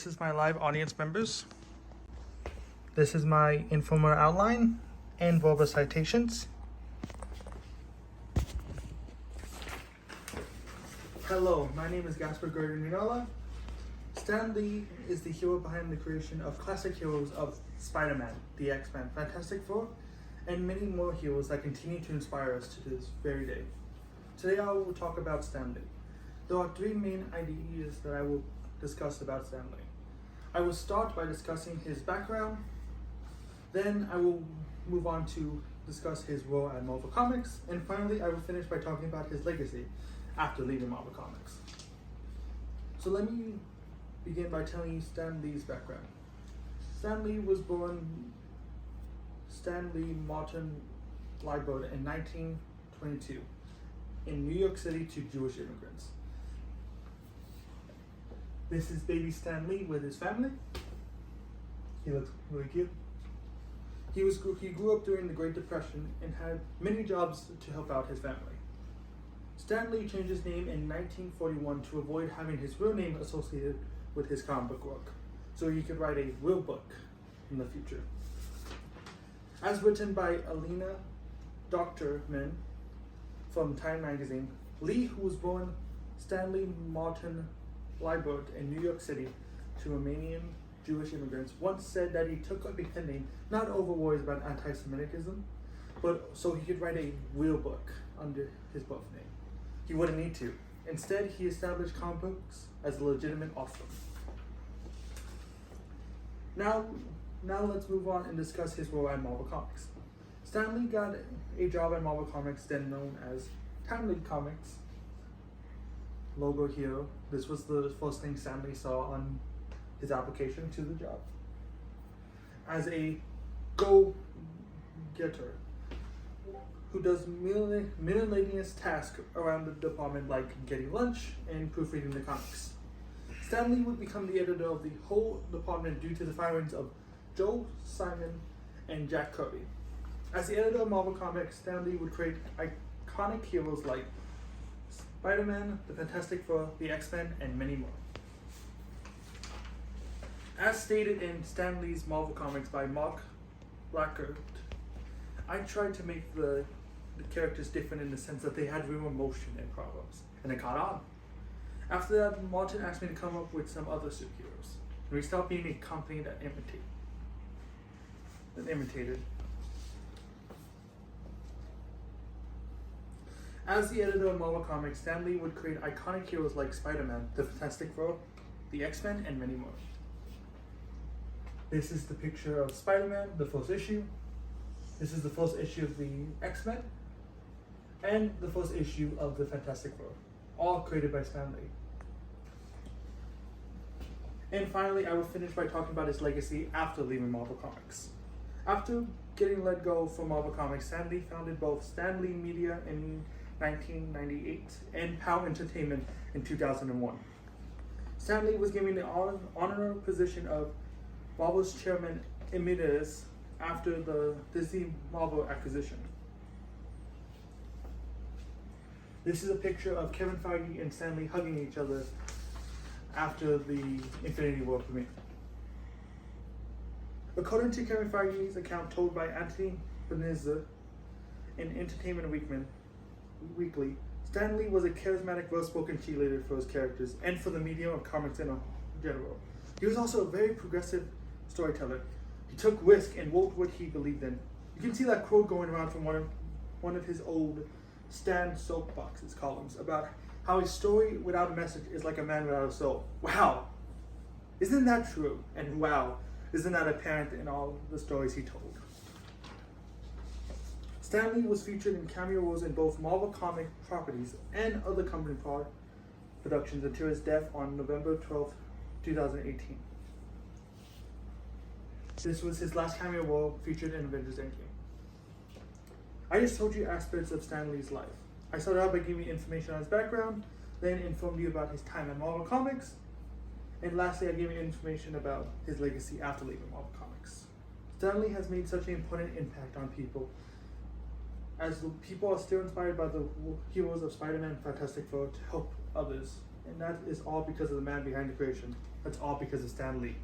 This is my live audience members. This is my informer outline and verbal citations. Hello, my name is Gasper Mendiola. Stan Lee is the hero behind the creation of classic heroes of Spider-Man, the X-Men, Fantastic Four, and many more heroes that continue to inspire us to this very day. Today I will talk about Stan Lee. There are three main ideas that I will discuss about Stan Lee. I will start by discussing his background, then I will move on to discuss his role at Marvel Comics, and finally I will finish by talking about his legacy after leaving Marvel Comics. So let me begin by telling you Stan Lee's background. Stan Lee was born Stanley Martin Liebert in 1922 in New York City to Jewish immigrants. This is baby Stan Lee with his family. He looks really cute. He grew up during the Great Depression and had many jobs to help out his family. Stan Lee changed his name in 1941 to avoid having his real name associated with his comic book work, so he could write a real book in the future. As written by Alina Doctorman from Time magazine, Lee, who was born Stanley Martin Liebert in New York City to Romanian Jewish immigrants, once said that he took up a pen name not over worries about anti-Semitism, but so he could write a real book under his birth name. He wouldn't need to. Instead, he established comic books as a legitimate art form. Now let's move on and discuss his role at Marvel Comics. Stan Lee got a job at Marvel Comics, then known as Timely Comics. Logo here. This was the first thing Stan Lee saw on his application to the job. As a go-getter who does miscellaneous tasks around the department like getting lunch and proofreading the comics. Stan Lee would become the editor of the whole department due to the firings of Joe Simon and Jack Kirby. As the editor of Marvel Comics, Stan Lee would create iconic heroes like Spider-Man, the Fantastic Four, the X-Men, and many more. As stated in Stan Lee's Marvel Comics by Mark Blackert, I tried to make the characters different in the sense that they had real emotion and problems, and it caught on. After that, Martin asked me to come up with some other superheroes, and we stopped being a company that imitated. As the editor of Marvel Comics, Stan Lee would create iconic heroes like Spider-Man, the Fantastic Four, the X-Men, and many more. This is the picture of Spider-Man, the first issue. This is the first issue of the X-Men, and the first issue of the Fantastic Four, all created by Stan Lee. And finally, I will finish by talking about his legacy after leaving Marvel Comics. After getting let go from Marvel Comics, Stan Lee founded both Stan Lee Media in 1998 and POW Entertainment in 2001. Stan Lee was given the honorary position of Marvel's chairman emeritus after the Disney Marvel acquisition. This is a picture of Kevin Feige and Stan Lee hugging each other after the Infinity War premiere. According to Kevin Feige's account told by Anthony Benizza in Entertainment Weekly, Stan Lee was a charismatic, well-spoken cheerleader for his characters and for the medium of comics in general. He was also a very progressive storyteller. He took risk and wrote what he believed in. You can see that quote going around from one of his old Stan Soapboxes columns about how a story without a message is like a man without a soul. Wow! Isn't that true? And wow, isn't that apparent in all the stories he told? Stan Lee was featured in cameo roles in both Marvel comic properties and other company productions until his death on November 12, 2018. This was his last cameo role featured in Avengers Endgame. I just told you aspects of Stan Lee's life. I started out by giving you information on his background, then informed you about his time at Marvel Comics, and lastly I gave you information about his legacy after leaving Marvel Comics. Stan Lee has made such an important impact on people, as people are still inspired by the heroes of Spider-Man and Fantastic Four to help others And that is all because of the man behind the creation. That's all because of Stan Lee.